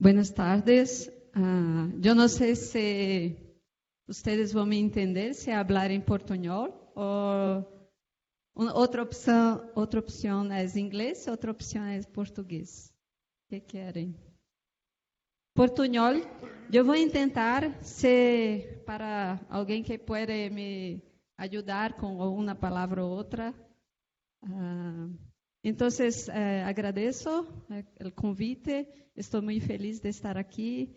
Buenas tardes. Eu não sei se vocês vão me entender se falar em portunhol ou outra opção é inglês, outra opção é português. O que querem? Portunhol. Eu vou tentar, se para alguém que pode me ajudar com uma palavra ou outra. Então, agradeço o convite. Estou muito feliz de estar aqui.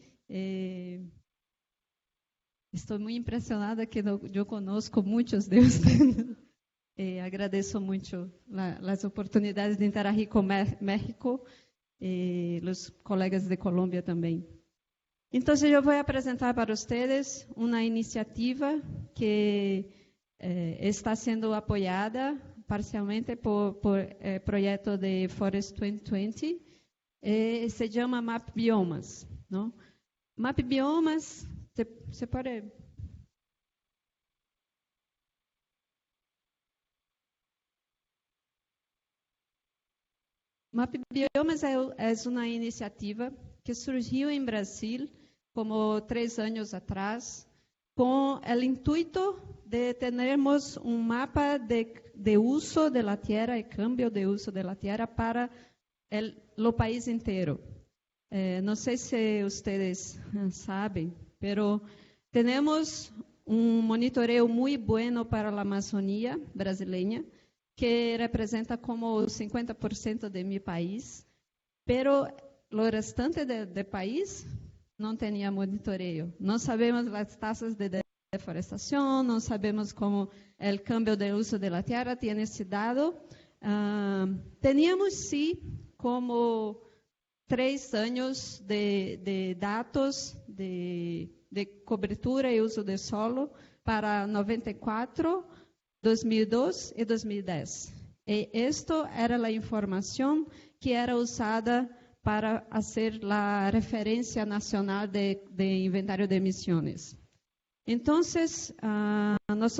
Estou muito impressionada que eu conosco muitos de vocês. Agradeço muito as oportunidades de interagir com México e os colegas de Colômbia também. Então, eu vou apresentar para vocês uma iniciativa que está sendo apoiada parcialmente por projeto de Forest 2020, se chama Map Biomas, não? Map Biomas, você pode... Map Biomas é uma iniciativa que surgiu em Brasil como 3 anos atrás, com o intuito de termos mapa de uso da terra e cambio de uso da terra para o país inteiro. Não sei se vocês sabem, mas temos monitoreo muito bueno para a Amazônia brasileira, que representa como 50% de meu país, pero o restante do país não tinha monitoreio. Não sabemos as taxas de deforestação, não sabemos como o cambio de uso da terra tem se dado. Teníamos, sim, como 3 anos de dados de cobertura e uso de solo para 94, 2002 e 2010. E isto era a informação que era usada para fazer a referência nacional de inventário de emissões. Então, nós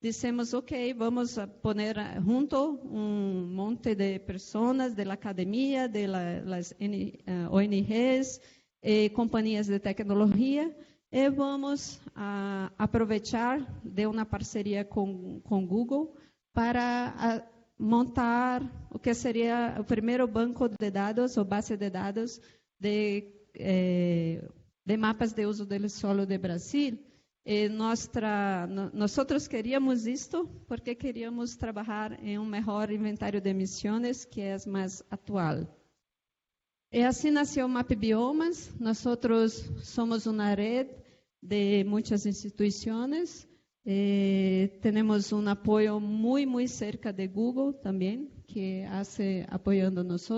dissemos, ok, vamos poner junto monte de pessoas da academia, das ONGs, companhias de tecnologia, e vamos aproveitar de uma parceria com Google para montar o que seria o primeiro banco de dados ou base de dados de mapas de uso do solo de Brasil. Nós queríamos isto porque queríamos trabalhar em melhor inventário de emissões que é mais atual. E assim nasceu o Map Biomas. Nós somos uma rede de muitas instituições. Temos apoio muito cerca de Google também, que hace apoiando nós.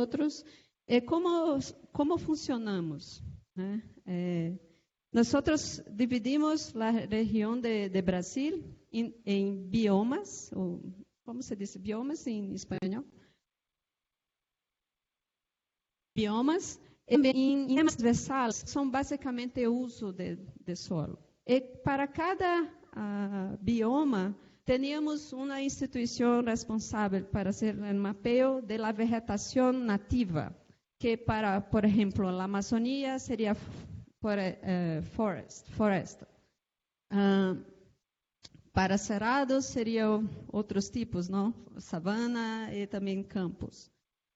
E como funcionamos? Nós dividimos a região de Brasil em biomas, ou como se diz biomas em espanhol? Biomas, em temas transversais, são basicamente o uso de solo. E para cada bioma, teníamos uma instituição responsável para fazer o mapeio da vegetação nativa, que para, por exemplo, a Amazônia seria forest. Para cerrados seriam outros tipos, não? Savana e também campos.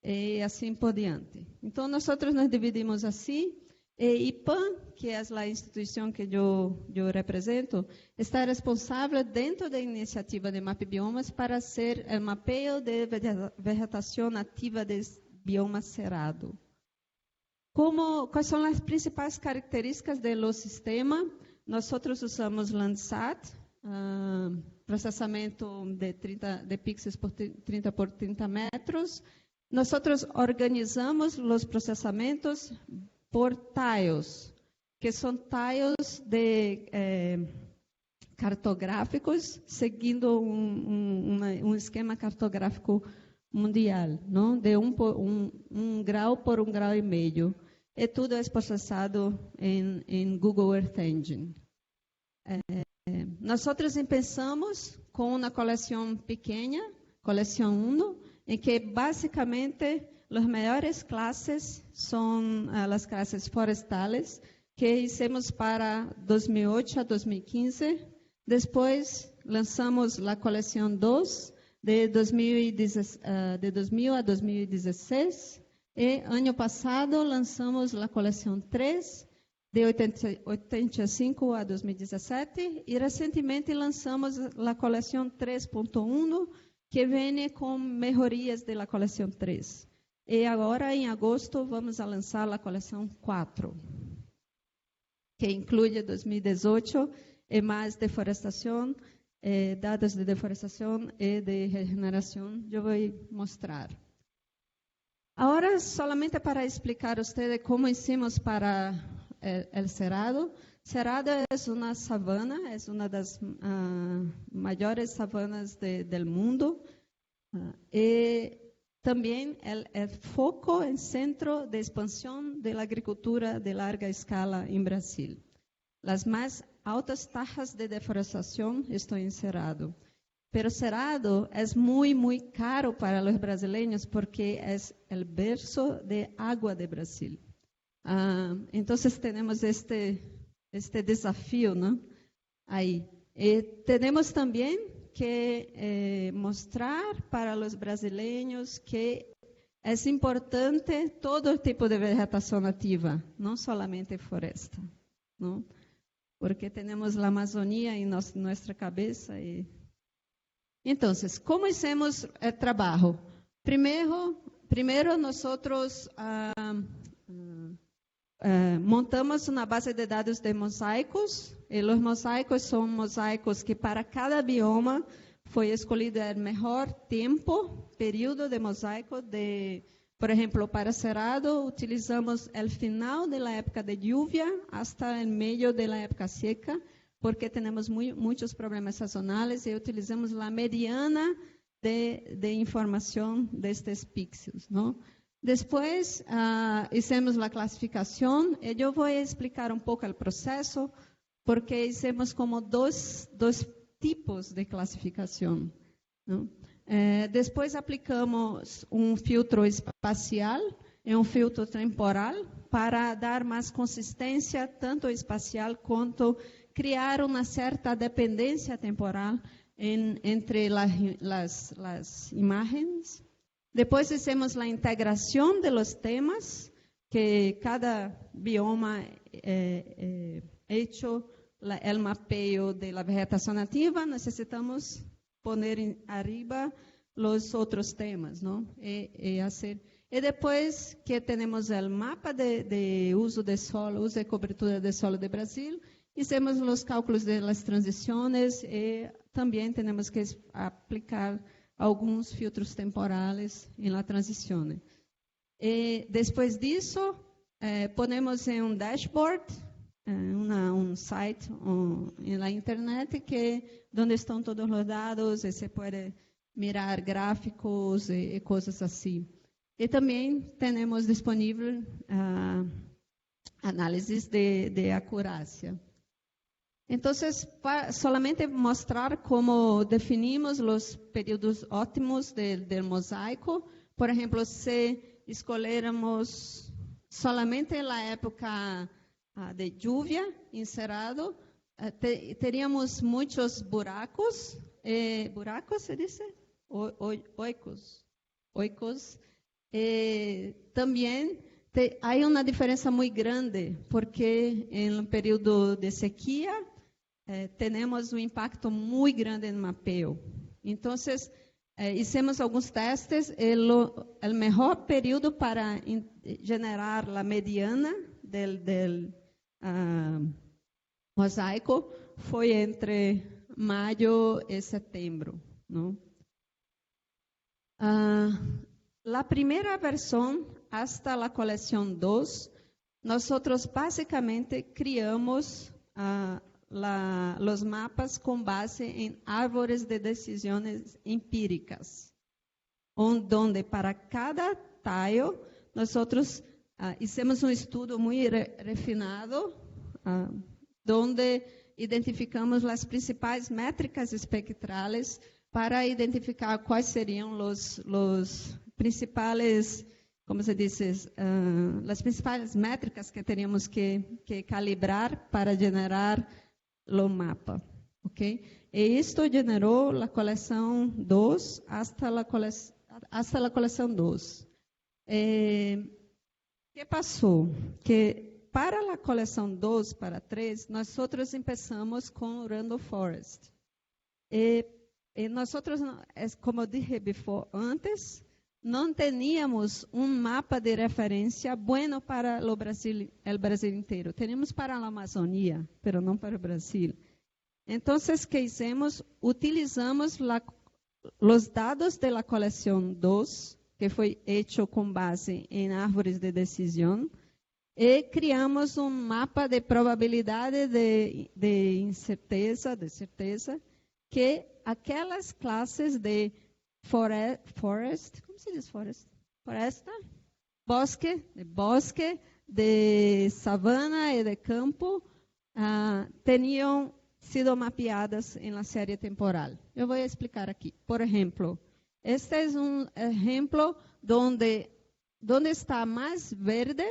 E assim por diante. Então, nós nos dividimos assim. E IPAN, que é a instituição que eu represento, está responsável dentro da iniciativa de Map Biomas para ser o mapeio de vegetação nativa de bioma cerrado. Quais são as principais características do sistema? Nós usamos Landsat, processamento de pixels por 30 por 30 metros. Nós organizamos os processamentos por tiles, que são tiles cartográficos, seguindo um esquema cartográfico mundial, não? De um grau por 1,5 grau. E tudo é processado em Google Earth Engine. Nós pensamos com uma coleção pequena, colección 1, en que básicamente las mejores clases son las clases forestales, que hicimos para 2008 a 2015. Después lanzamos la colección 2, de 2000 a 2016. Y año pasado lanzamos la colección 3, de 85 a 2017. Y recientemente lanzamos la colección 3.1, que viene con mejorías de la colección 3. Y ahora, en agosto, vamos a lanzar la colección 4, que incluye 2018 y más deforestación, datos de deforestación y de regeneración. Yo voy a mostrar. Ahora, solamente para explicar a ustedes cómo hicimos para el cerrado. Cerrado es una sabana, es una de las mayores sabanas del mundo. Y también el foco, el centro de expansión de la agricultura de larga escala en Brasil. Las más altas tasas de deforestación están en Cerrado. Pero Cerrado es muy, muy caro para los brasileños porque es el berço de agua de Brasil. Entonces tenemos este desafío, ¿no? Ahí. Tenemos también que mostrar para los brasileños que es importante todo tipo de vegetación nativa, no solamente floresta, ¿no? Porque tenemos la Amazonía en nuestra cabeza. Entonces, ¿cómo hicimos el trabajo? Primero nosotros montamos una base de datos de mosaicos. Y los mosaicos son mosaicos que para cada bioma fue escolhido el mejor período de mosaico. Por ejemplo, para Cerrado utilizamos el final de la época de lluvia hasta el medio de la época seca, porque tenemos muchos problemas sazonales y utilizamos la mediana de información de estos píxeles, ¿no? Después hicimos la clasificación y yo voy a explicar un poco el proceso, porque hicimos como dos tipos de clasificación, ¿no? Después aplicamos un filtro espacial y un filtro temporal para dar más consistencia, tanto espacial quanto criar una cierta dependencia temporal entre las imágenes. Después hicimos la integración de los temas, que cada bioma hecho el mapeo de la vegetación nativa, necesitamos poner arriba los otros temas, ¿no? Y después que tenemos el mapa de uso de solo, uso de cobertura de solo de Brasil, hicimos los cálculos de las transiciones y también tenemos que aplicar algunos filtros temporales en la transición. Después de eso, ponemos en un dashboard, un site en la internet donde están todos los datos y se puede mirar gráficos y cosas así. Y también tenemos disponible análisis de acurácia. Entonces, solamente mostrar cómo definimos los periodos óptimos del mosaico. Por ejemplo, si escolhéramos solamente la época de lluvia en Cerrado, teríamos muchos buracos. ¿Buracos se dice? Oicos. También hay una diferencia muy grande, porque en el periodo de sequía tenemos un impacto muy grande en el mapeo. Entonces, hicimos algunos testes. El mejor periodo para generar la mediana del mosaico fue entre mayo y septiembre, ¿no? La primera versión, hasta la colección 2, nosotros básicamente criamos los mapas con base en árboles de decisiones empíricas, donde para cada tallo nosotros hicimos un estudio muy refinado, donde identificamos las principales métricas espectrales para identificar quais seriam os principais, como se diz, as principais métricas que teríamos que calibrar para generar o mapa, ok? E isto generou a coleção 2 hasta a coleção 2. Que passou? Que para a coleção 2 para 3, nós outros começamos com o Random Forest. E nós outros, como eu disse antes, não tínhamos um mapa de referência bueno para o Brasil inteiro. Tínhamos para a Amazônia, mas não para o Brasil. Então, o que hicimos? Utilizamos os dados da coleção 2, que foi feito com base em árvores de decisão, e criamos um mapa de probabilidade de incerteza, de certeza, que aquelas classes de forest, como se diz forest? Floresta? Bosque, de savana e de campo, tinham sido mapeadas na série temporal. Eu vou explicar aqui. Por exemplo, este é um exemplo onde está mais verde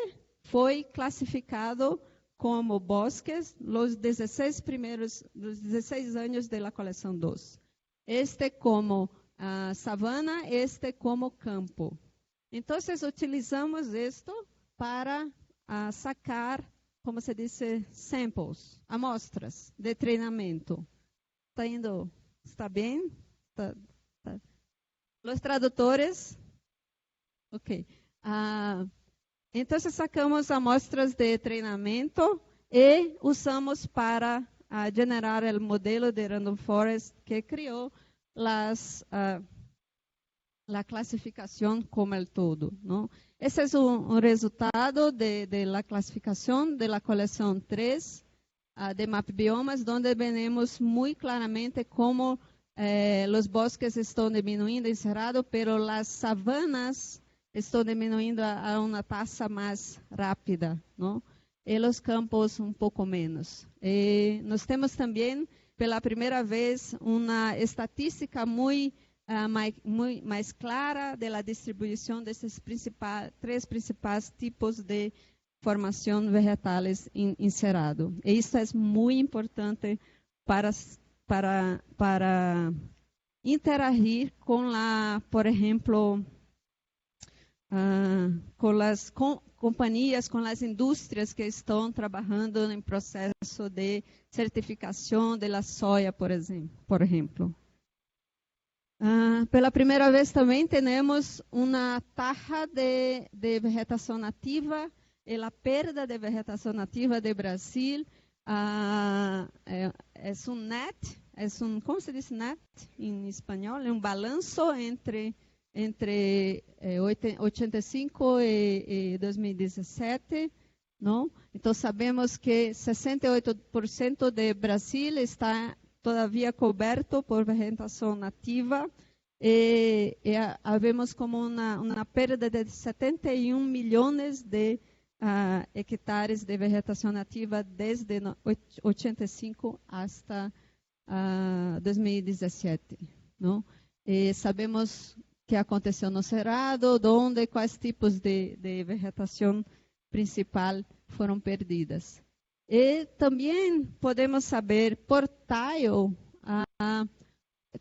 foi classificado como bosques os 16 anos da coleção 2. Este como savana, este como campo. Então, utilizamos isto para sacar, como se diz, samples, amostras de treinamento. Está bem? Tá. Os tradutores? Ok. Então, sacamos amostras de treinamento e usamos para generar o modelo de Random Forest que criou a classificação como el todo, não? Esse é um resultado de la classificação de la coleção 3 de Map Biomas, onde vemos muito claramente como os bosques estão diminuindo em Cerrado, pero las savanas estão diminuindo a uma taxa mais rápida, não? E os campos um pouco menos. E nós temos também, pela primeira vez, uma estatística muito mais clara da distribuição desses três principais tipos de formação vegetais em Cerrado. E isso é muito importante para interagir com por exemplo, com as companhias, com as indústrias que estão trabalhando em processo de certificação da soja, por exemplo. Pela primeira vez também temos uma taxa de vegetação nativa e a perda de vegetação nativa do Brasil. É um net, como se diz net em espanhol? É um balanço entre 85 e 2017, não? Então sabemos que 68% do Brasil está todavia coberto por vegetação nativa e vemos como uma perda de 71 milhões de hectares de vegetação nativa desde 85 até 2017, não? E sabemos que aconteceu no Cerrado, quais tipos de vegetação principal foram perdidas. E também podemos saber por tile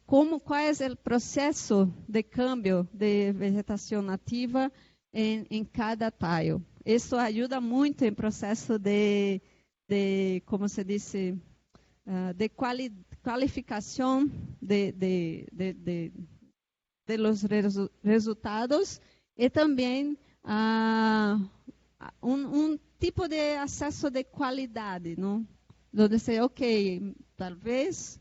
qual é o processo de câmbio de vegetação nativa em cada tile. Isso ajuda muito em processo de como se diz, de qualificação de los resultados e também um tipo de acesso de qualidade, não? Onde você, ok, talvez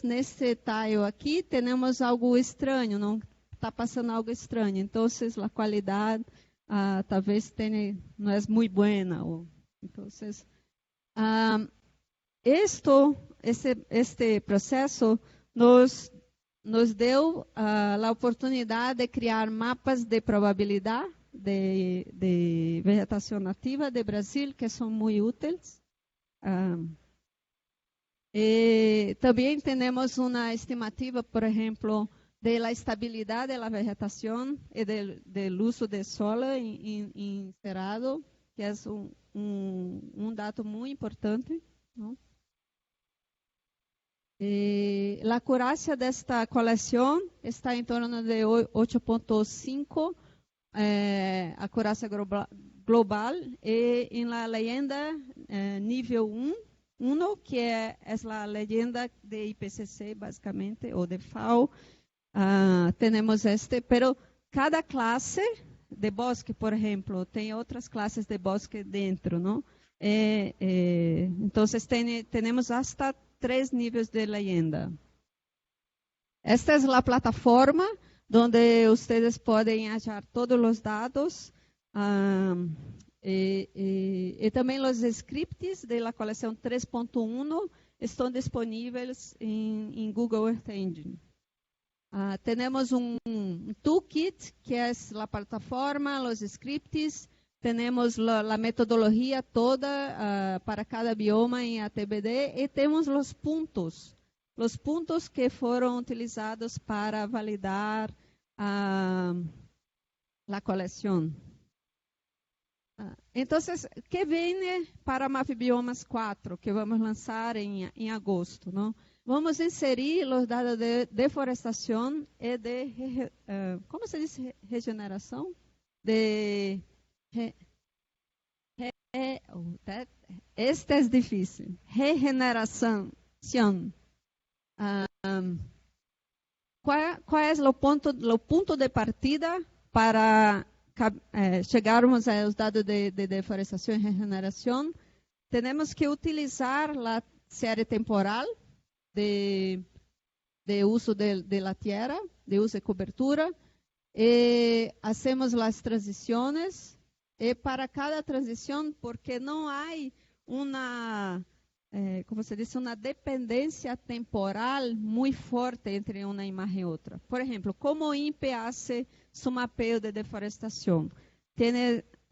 nesse tile aqui temos algo estranho, não está passando algo estranho. Então, a qualidade talvez não é muito boa. Então, este processo nos deu a oportunidade de criar mapas de probabilidade de vegetação nativa de Brasil, que são muito úteis. Também temos uma estimativa, por exemplo, da estabilidade da vegetação e do uso de solo em cerrado, que é um dado muito importante, não? A acurácia desta coleção está em torno de 8.5, acurácia global, e na leyenda nível 1, que é a leyenda de IPCC, basicamente, ou de FAO, temos pero cada classe de bosque, por exemplo, tem outras classes de bosque dentro, não? Então, temos hasta 3 níveis de leyenda. Esta é a plataforma onde vocês podem achar todos os dados e também os scripts da coleção 3.1 estão disponíveis em Google Earth Engine. Temos um toolkit, que é a plataforma, os scripts, temos a metodologia toda para cada bioma em ATBD e temos os pontos que foram utilizados para validar a coleção. Então, que vem para MapBiomas 4, que vamos lançar em agosto, não? Vamos inserir os dados de deforestação e de, como se diz, regeneração? Este é difícil. Regeneração. Qual é o ponto de partida para chegarmos aos dados de deforestação e regeneração? Temos que utilizar a série temporal de uso de la tierra, de uso de cobertura, e hacemos as transições, e para cada transição, porque não há como se diz, uma dependência temporal muito forte entre uma imagem e outra. Por exemplo, como o INPE hace su mapeio de deforestação? Tem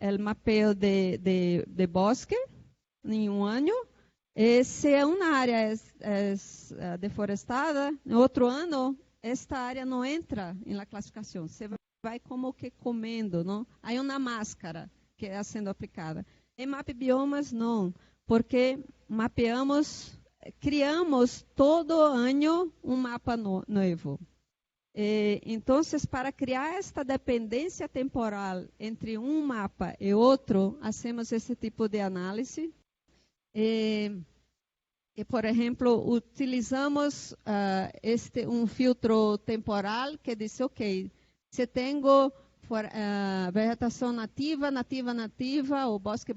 o mapeio de bosque em um ano, e se uma área é deforestada, no outro ano, esta área não entra na classificação. Você vai como que comendo, não? Há uma máscara que está sendo aplicada. Em MapBiomas, não, porque criamos todo ano um mapa novo. Então, para criar esta dependência temporal entre um mapa e outro, fazemos esse tipo de análise. Por exemplo, utilizamos um filtro temporal que diz, ok, se tenho vegetação nativa, ou bosque,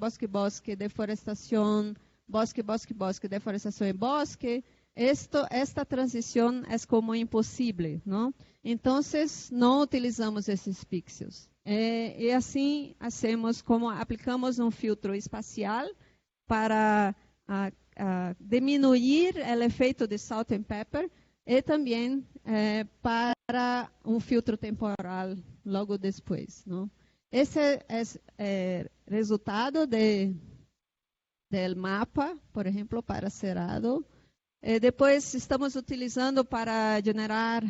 deforestação, bosque, deforestação e bosque, esta transição é como impossível, não? Então, não utilizamos esses pixels. E assim, aplicamos um filtro espacial para diminuir o efeito de salt and pepper e também para um filtro temporal logo depois, não? Esse é resultado do mapa, por exemplo, para Cerrado. Depois estamos utilizando para generar,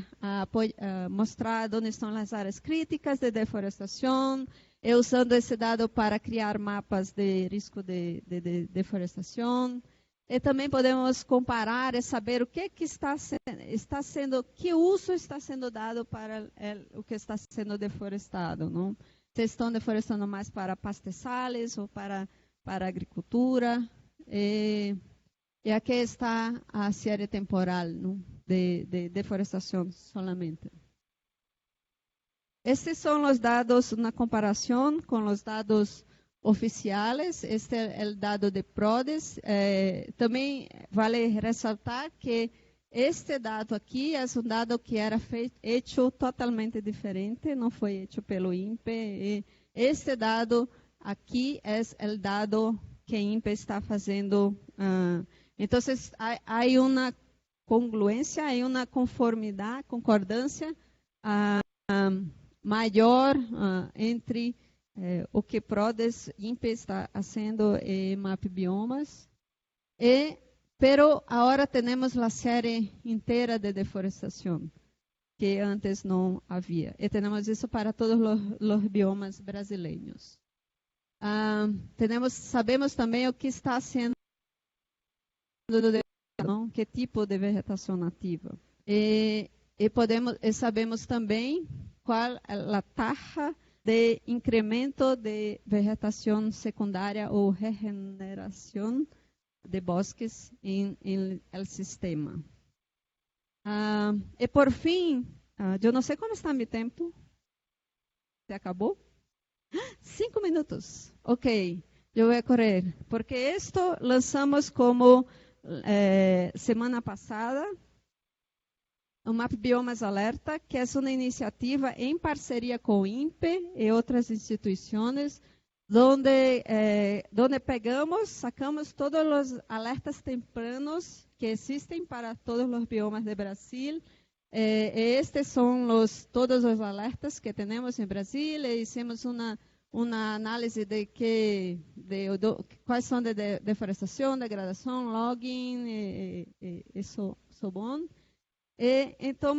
mostrar onde estão as áreas críticas de deforestação, e usando esse dado para criar mapas de risco de deforestação. E também podemos comparar e saber o que está sendo, que uso está sendo dado para o que está sendo deforestado, não? Se estão deforestando mais para pastizales ou para agricultura. E aqui está a série temporal, não? De deforestação somente. Estes são os dados na comparação com os dados oficiais. Este é o dado de PRODES. Também vale ressaltar que este dado aqui é um dado que era feito totalmente diferente, não foi feito pelo INPE. E este dado aqui é o dado que o INPE está fazendo. Então, há uma congruência, há uma concordância maior entre o que PRODES INPE está fazendo e MapBiomas. E pero agora temos a série inteira de deforestação, que antes não havia. E temos isso para todos os biomas brasileiros. Sabemos também o que está sendo, que tipo de vegetação nativa. E sabemos também qual é a taxa de incremento de vegetação secundária ou regeneração de bosques em el sistema. E por fim, eu não sei como está meu tempo. Se acabou? 5 minutos. Ok, eu vou correr. Porque isto lançamos como semana passada, o MAP Biomas Alerta, que é uma iniciativa em parceria com o INPE e outras instituições, onde sacamos todos os alertas tempranos que existem para todos os biomas de Brasil. Estes são todos os alertas que temos em Brasil. E hicimos uma análise de quais são de deforestação, degradação, logging e so on. Então,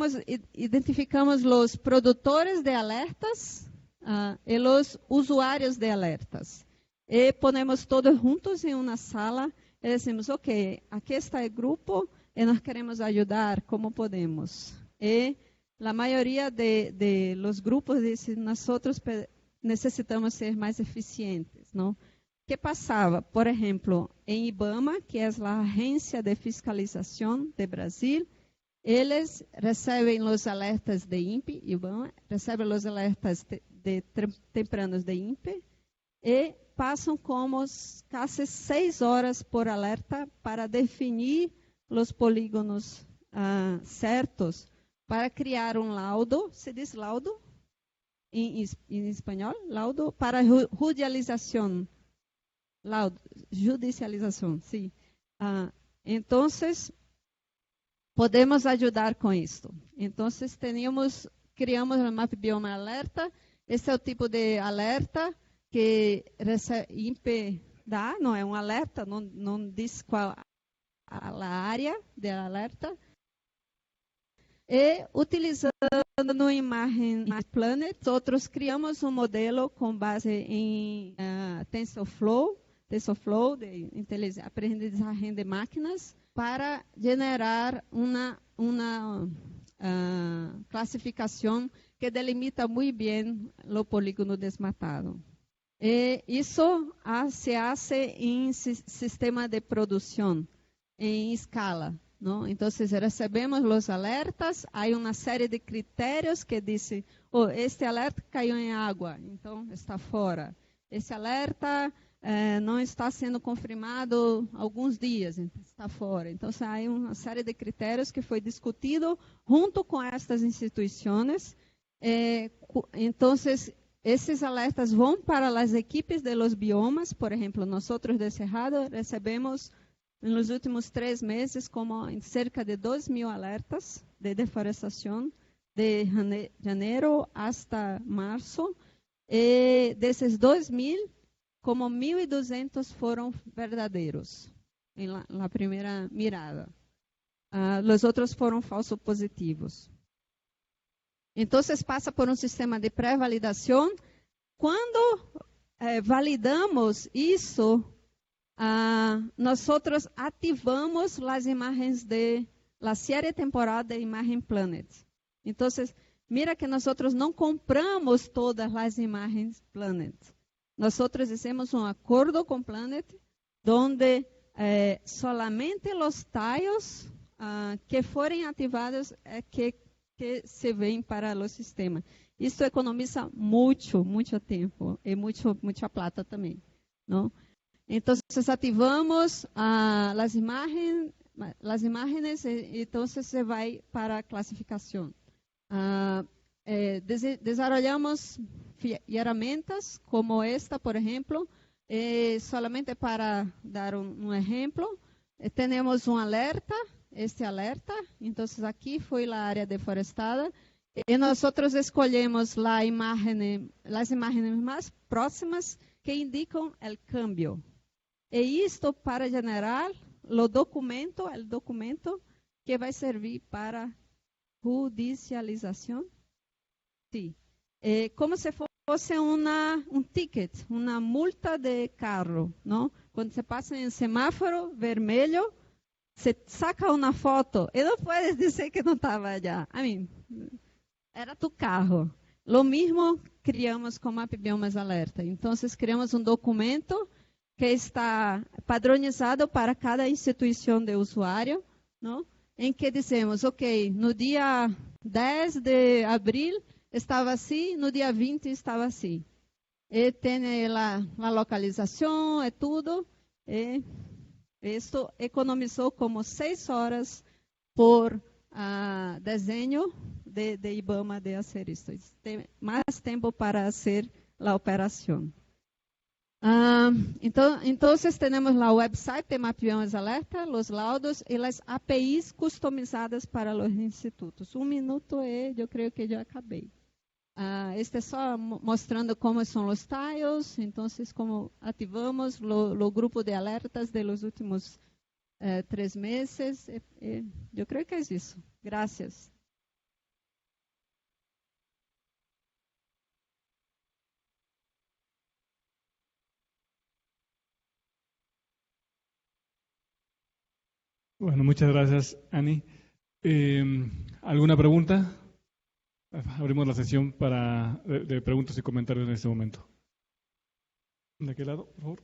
identificamos os produtores de alertas e os usuários de alertas. E ponemos todos juntos em uma sala e dizemos, ok, aqui está o grupo e nós queremos ajudar como podemos. E a maioria de los grupos disse, nós necessitamos ser mais eficientes, não? Que passava, por exemplo, em IBAMA, que é a Agência de Fiscalização de Brasil, eles recebem os alertas de INPE, IBAMA, recebem os alertas tempranos de INPE e passam como quase 6 horas por alerta para definir os polígonos certos para criar um laudo, se diz laudo em espanhol, laudo para judicialização, judicialização, sim. Então, podemos ajudar com isso. Então, criamos o MAP Bioma Alerta. Esse é o tipo de alerta que INPE dá, não é um alerta, não diz qual a área de alerta. E utilizando imagem Planet, outros criamos um modelo com base em TensorFlow de aprendizagem de máquinas, para generar uma classificação que delimita muito bem o polígono desmatado. E isso se faz em sistema de produção, em escala. Não? Então, recebemos os alertas, há uma série de critérios que dizem, este alerta caiu em água, então está fora. Esse alerta não está sendo confirmado há alguns dias, então está fora. Então, há uma série de critérios que foi discutido junto com estas instituições. Então, esses alertas vão para as equipes de los biomas. Por exemplo, nós de Cerrado recebemos nos últimos 3 meses como cerca de 2.000 alertas de deforestação de janeiro hasta março. E desses 2.000, como 1.200 foram verdadeiros na primeira mirada. Os outros foram falsos positivos. Então, passa por um sistema de pré-validação. Quando validamos isso, nós ativamos as imagens da série temporal de Imagem Planet. Então, mira que nós não compramos todas as imagens Planet. Nós fizemos um acordo com Planet, onde solamente os tallos que forem ativados que se veem para o sistema. Isso economiza muito tempo e muita plata também, não? Então, ativamos as imagens e então se vai para a classificação. Desarrollamos ferramentas como esta, por exemplo, solamente para dar um exemplo, temos um alerta, então aqui foi a área deforestada, e nós escolhemos as imagens mais próximas que indicam o câmbio. E isto para generar o documento que vai servir para judicialização. Sim. Como se fosse um ticket, uma multa de carro, não? Quando você passa em semáforo vermelho, você saca uma foto e não pode dizer que não estava allá. Era tu carro. Lo mesmo criamos com MapBiomas Alerta. Então, criamos um documento que está padronizado para cada instituição de usuário, não? Em que dizemos, ok, no dia 10 de abril estava assim, no dia 20 estava assim. E tem a localização, é tudo. E isso economizou como 6 horas por desenho de IBAMA de fazer isso. Tem mais tempo para fazer a operação. Então, temos lá o website de MapBiomas Alerta, os laudos e as APIs customizadas para os institutos. 1 minuto e eu creio que já acabei. Este é só mostrando como são os tiles, então, como ativamos o grupo de alertas de los últimos 3 meses. Eu creio que é isso. Graças. Bueno, muchas gracias, Ani. ¿Alguna pregunta? Abrimos la sesión de preguntas y comentarios en este momento. ¿De aquel lado, por favor?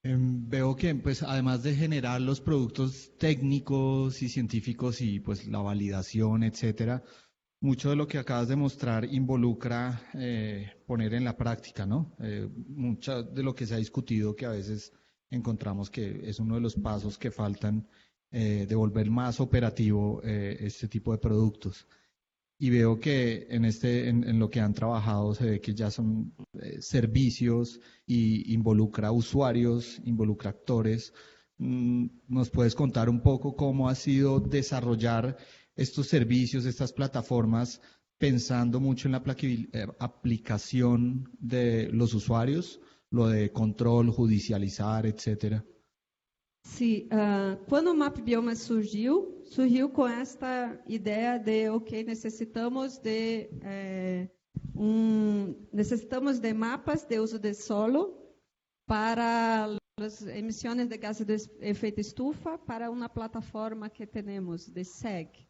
Veo que, pues, además de generar los productos técnicos y científicos y, pues, la validación, etcétera, mucho de lo que acabas de mostrar involucra poner en la práctica, ¿no? Mucho de lo que se ha discutido, que a veces encontramos que es uno de los pasos que faltan de volver más operativo este tipo de productos. Y veo que en lo que han trabajado se ve que ya son servicios y involucra usuarios, involucra actores. ¿Nos puedes contar un poco cómo ha sido desarrollar estos servicios, estas plataformas, pensando mucho en la aplicación de los usuarios, lo de control, judicializar, etcétera? Sim, quando o MapBiomas surgiu com esta ideia de, ok, necessitamos de mapas de uso de solo para as emissões de gases de efeito estufa para uma plataforma que temos de SEG.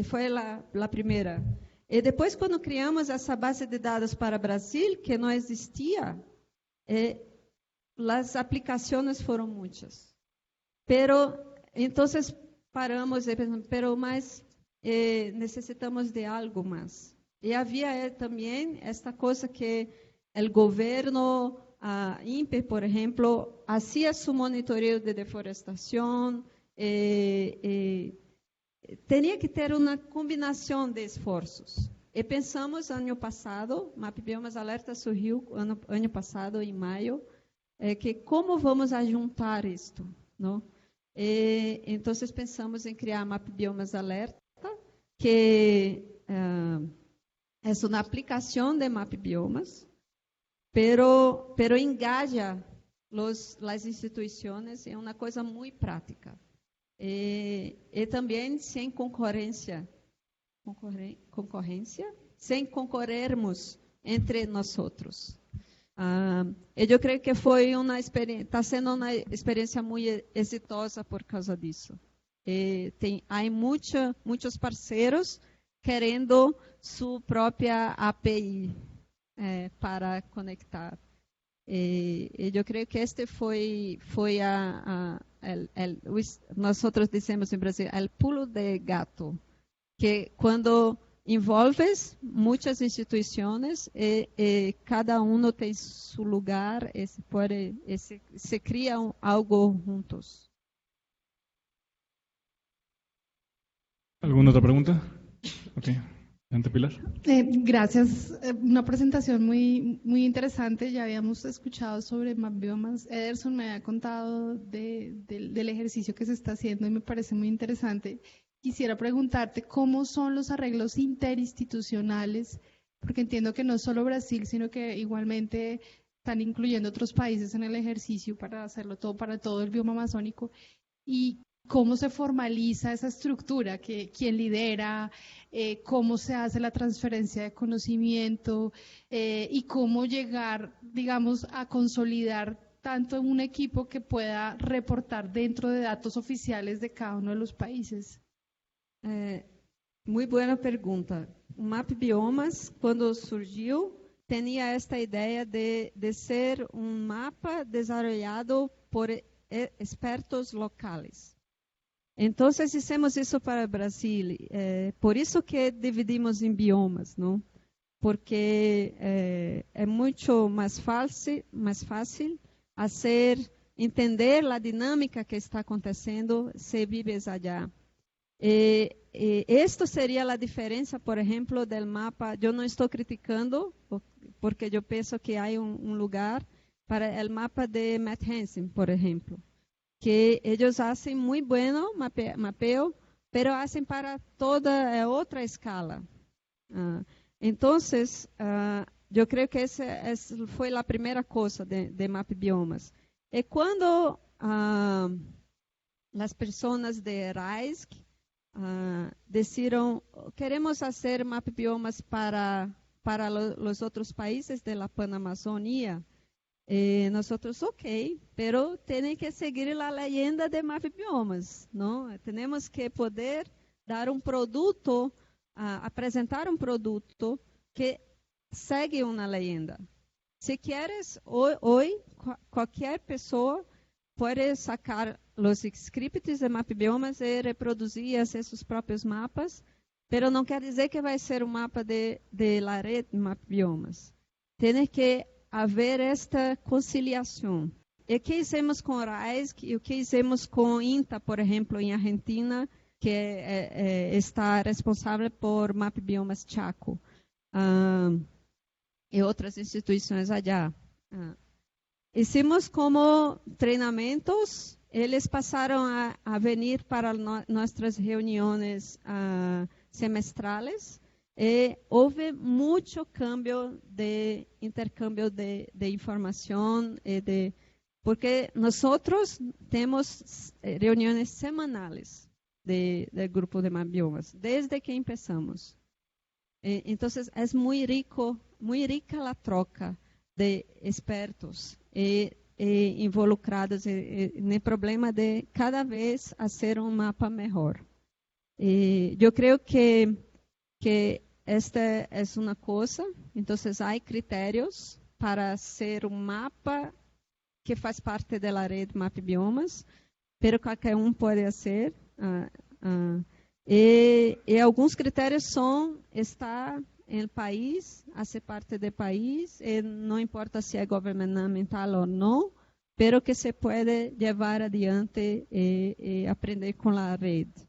Foi a primeira. E depois, quando criamos essa base de dados para o Brasil, que não existia, as aplicações foram muitas. Então, paramos e pensamos, mas necessitamos de algo mais. E havia também esta coisa que o governo, a INPE, por exemplo, fazia seu monitoreio de deforestação, tinha que ter uma combinação de esforços. E pensamos, ano passado, MapBiomas Alerta surgiu ano passado, em maio, que como vamos juntar isto, não? Então, pensamos em criar MapBiomas Alerta, que é uma aplicação de MapBiomas, pero engaja as instituições em uma coisa muito prática. E também sem concorrência, sem concorrermos entre nós outros. Eu creio que foi está sendo uma experiência muito exitosa por causa disso. Há muitos parceiros querendo sua própria API para conectar. Eu creio que este foi nós dizemos em Brasil, o pulo de gato, que quando envolves muitas instituições e cada um tem seu lugar e se cria algo juntos. ¿Alguna otra pregunta? Ok. Adelante, Pilar. Gracias. Una presentación muy, muy interesante. Ya habíamos escuchado sobre MapBiomas. Ederson me había contado del ejercicio que se está haciendo y me parece muy interesante. quisiera preguntarte cómo son los arreglos interinstitucionales, porque entiendo que no solo Brasil, sino que igualmente están incluyendo otros países en el ejercicio para hacerlo todo para todo el bioma amazónico, y cómo se formaliza esa estructura, quién lidera, cómo se hace la transferencia de conocimiento y cómo llegar, digamos, a consolidar tanto un equipo que pueda reportar dentro de datos oficiales de cada uno de los países. Muy buena pergunta. O MAP Biomas, quando surgiu, tinha esta ideia de ser um mapa desenvolvido por expertos locais. Então, fizemos isso para o Brasil. Por isso que dividimos em biomas, não? Porque é muito mais fácil entender a dinâmica que está acontecendo se vives allá. Esto seria a diferença, por exemplo, do mapa. Eu não estou criticando, porque eu penso que há um lugar para o mapa de Matt Hansen, por exemplo, que eles fazem muito bueno mapeo, pero hacen para toda outra escala. Então, eu creio que essa foi a primeira coisa de Map Biomas. E quando as pessoas de RAISC decidiram, queremos fazer Map Biomas para os outros países da Panamazônia, nosotros, ok, pero tem que seguir a leyenda de Map Biomas, não? Temos que poder dar um produto, apresentar um produto que segue uma leyenda. Se queres, hoje, qualquer pessoa pode sacar os scripts de Map Biomas e reproduzir esses próprios mapas, pero não quer dizer que vai ser um mapa de la rede Map Biomas. Tem que haver esta conciliação. E o que fizemos com RAISC e o que fizemos com INTA, por exemplo, em Argentina, que está responsável por Map Biomas Chaco, e outras instituições allá. Hicimos como treinamentos, eles passaram a vir para nossas reuniões semestrales. Houve muito intercâmbio de informação, porque nós temos reuniões semanais do grupo de Map Biomas, desde que começamos. Então, é muito rica a troca de expertos involucrados no problema de cada vez fazer um mapa melhor. Eu creio que esta é uma coisa, então há critérios para ser um mapa que faz parte da rede Map Biomas, pero qualquer pode fazer. E alguns critérios são estar no país, ser parte do país, e não importa se é governamental ou não, pero que se pode levar adiante e aprender com a rede.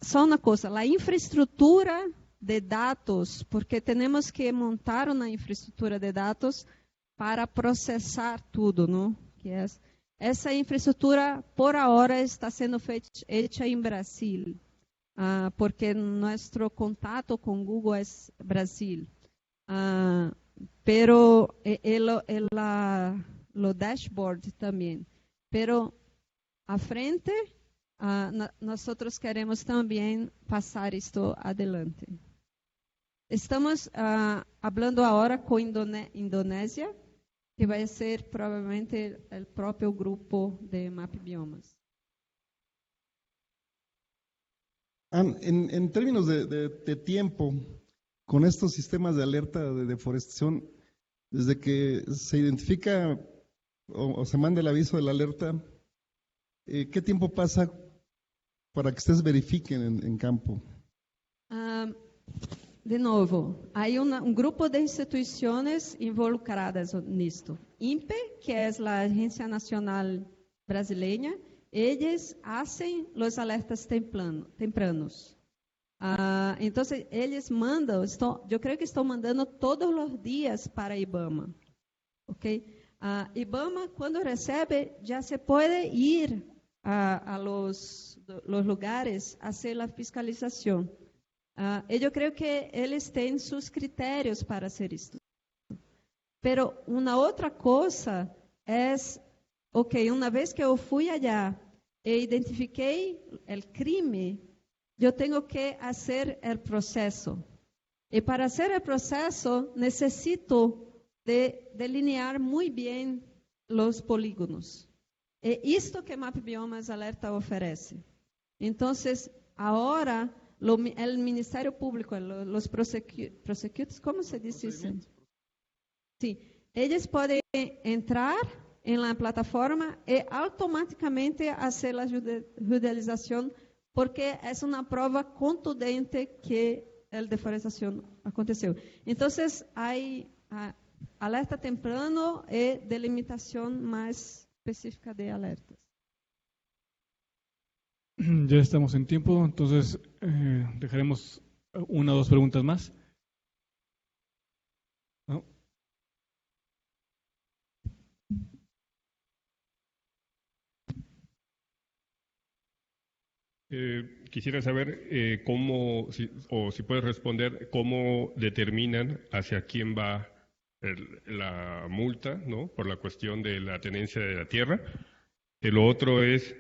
Só uma coisa, a infraestrutura de dados, porque temos que montar uma infraestrutura de dados para processar tudo, não? Essa infraestrutura, por agora, está sendo feita em Brasil, porque nosso contato com Google é Brasil. Pero o dashboard também. Pero à frente, nós queremos também passar isto adelante. Estamos falando agora com Indonésia, que vai ser provavelmente o próprio grupo de Map Biomas. En términos de tiempo, con estos sistemas de alerta de deforestación, desde que se identifica o se manda el aviso de la alerta, ¿qué tiempo pasa para que ustedes verifiquen en campo? De novo, há grupo de instituições involucradas nisto. INPE, que é a Agência Nacional Brasileira, eles fazem os alertas tempranos. Então, eles mandam, eu creio que estão mandando todos os dias para a IBAMA. Ok? IBAMA, quando recebe, já se pode ir a los lugares a hacer la fiscalización. Y yo creo que eles têm sus criterios para hacer esto. Pero una otra cosa es, ok, una vez que eu fui allá e identifiquei el crime, yo tengo que hacer el proceso. Y para hacer el proceso necesito de delinear muy bien los polígonos. É isto que Map Biomas Alerta oferece. Então, agora, o Ministério Público, os prosecutores, como se diz isso? Sim, eles podem entrar na plataforma e automaticamente fazer a judicialização, porque é uma prova contundente que a deforestação aconteceu. Então, há alerta temprano e delimitação mais específica de alertas. Ya estamos en tiempo, entonces dejaremos una o dos preguntas más. ¿No? Quisiera saber cómo, si puedes responder, cómo determinan hacia quién va la multa, ¿no? Por la cuestión de la tenencia de la tierra. Lo otro es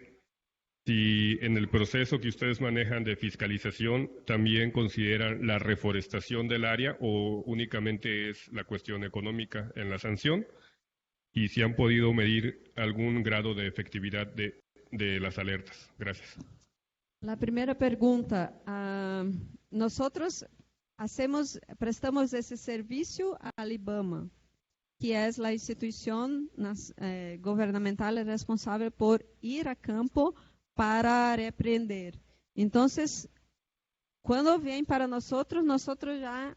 si en el proceso que ustedes manejan de fiscalización también consideran la reforestación del área o únicamente es la cuestión económica en la sanción, y si han podido medir algún grado de efectividad de las alertas. Gracias. La primera pregunta, nosotros prestamos esse serviço ao IBAMA, que é a instituição governamental responsável por ir a campo para repreender. Então, quando vem para nós já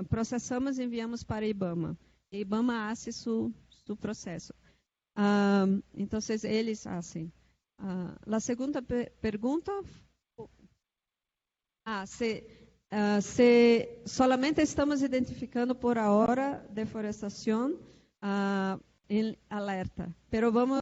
processamos e enviamos para IBAMA. E IBAMA faz seu processo. Então, eles fazem. A segunda pergunta, se solamente estamos identificando por ahora deforestação em alerta, pero vamos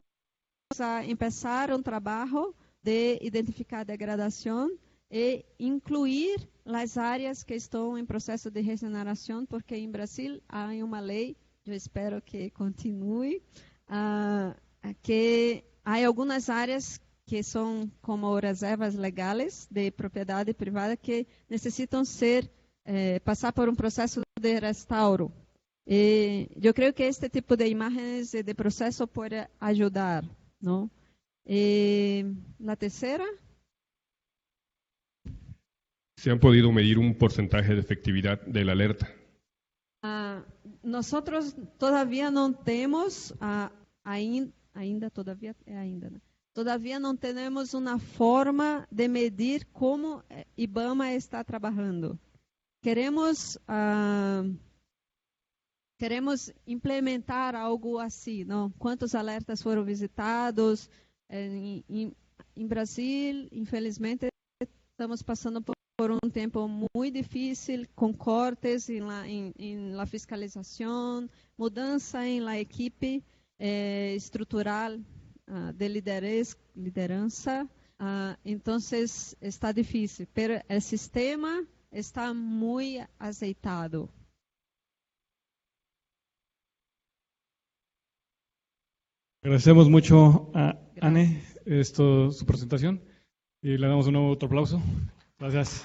a empezar um trabalho de identificar degradação e incluir as áreas que estão em processo de regeneração, porque em Brasil há uma lei, eu espero que continue, que há algumas áreas que são como reservas legais de propriedade privada que necessitam passar por um processo de restauro. E eu creio que este tipo de imagens de processo pode ajudar, não? E a terceira? ¿Se han podido medir un porcentaje de efectividad de la alerta? Nosotros todavía não temos Todavía não temos uma forma de medir como IBAMA está trabalhando. Queremos implementar algo assim, não? Quantos alertas foram visitados? Em Brasil, infelizmente, estamos passando por um tempo muito difícil, com cortes em la fiscalização, mudança em la equipe estrutural de liderança, então está difícil, mas o sistema está muito aceitado. Agradecemos mucho a Anne su presentación y le damos un nuevo otro aplauso. Gracias.